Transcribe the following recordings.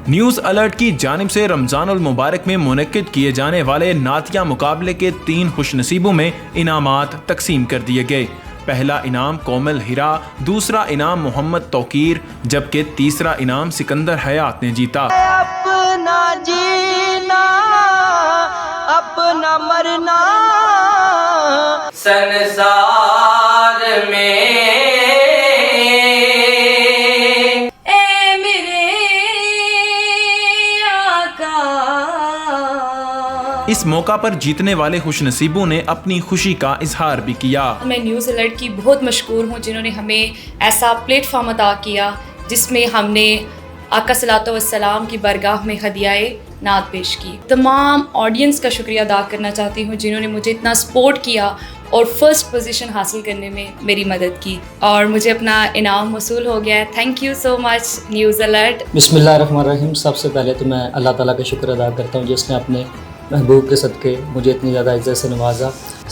News alert کی جانب سے رمضان المبارک میں منعقد کیے جانے والے نعتیہ مقابلے کے 3 خوش نصیبوں میں انعامات تقسیم کر دیے گئے۔ پہلا انعام کومل ہیرا، دوسرا انعام محمد توقیر، جبکہ تیسرا انعام سکندر حیات نے جیتا۔ اپنا جینا اپنا مرنا سنسار میں اے میرے آقا۔ اس موقع پر جیتنے والے خوش نصیبوں نے اپنی خوشی کا اظہار بھی کیا۔ میں نیوز الرٹ کی بہت مشکور ہوں جنہوں نے ہمیں ایسا پلیٹ فارم عطا کیا جس میں ہم نے آقا صلی اللہ علیہ وسلم کی بارگاہ میں ہدیہ نعت پیش کی۔ تمام آڈینس کا شکریہ ادا کرنا چاہتی ہوں جنہوں نے مجھے اتنا سپورٹ کیا اور فرسٹ پوزیشن حاصل کرنے میں میری مدد کی، اور مجھے اپنا انعام موصول ہو گیا ہے۔ Thank you so much news alert. بسم اللہ الرحمن الرحیم۔ سب سے پہلے تو میں اللہ تعالیٰ کا شکر ادا کرتا ہوں جس نے اپنے محبوب کے صدقے مجھے اتنی زیادہ عزت سے نوازا۔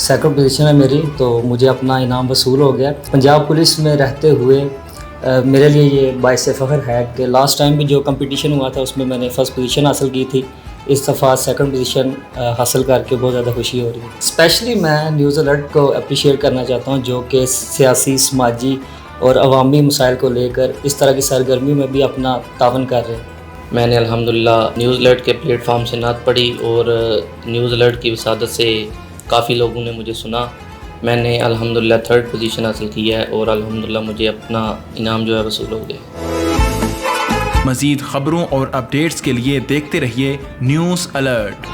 سیکنڈ پوزیشن ہے میری، تو مجھے اپنا انعام وصول ہو گیا۔ پنجاب پولیس میں رہتے ہوئے میرے لیے یہ باعث فخر ہے کہ لاسٹ ٹائم بھی جو کمپٹیشن ہوا تھا اس میں میں نے فرسٹ پوزیشن حاصل کی تھی، اس دفعہ سیکنڈ پوزیشن حاصل کر کے بہت زیادہ خوشی ہو رہی ہے۔ اسپیشلی میں نیوز الرٹ کو اپریشیٹ کرنا چاہتا ہوں جو کہ سیاسی، سماجی اور عوامی مسائل کو لے کر اس طرح کی سرگرمیوں میں بھی اپنا تعاون کر رہے ہیں۔ میں نے الحمدللہ نیوز الرٹ کے پلیٹ فارم سے نعت پڑھی اور نیوز الرٹ کی وسادت سے کافی لوگوں نے مجھے سنا۔ میں نے الحمدللہ 3rd پوزیشن حاصل کی ہے اور الحمدللہ مجھے اپنا انعام جو ہے وصول ہو گیا۔ مزید خبروں اور اپڈیٹس کے لیے دیکھتے رہیے نیوز الرٹ۔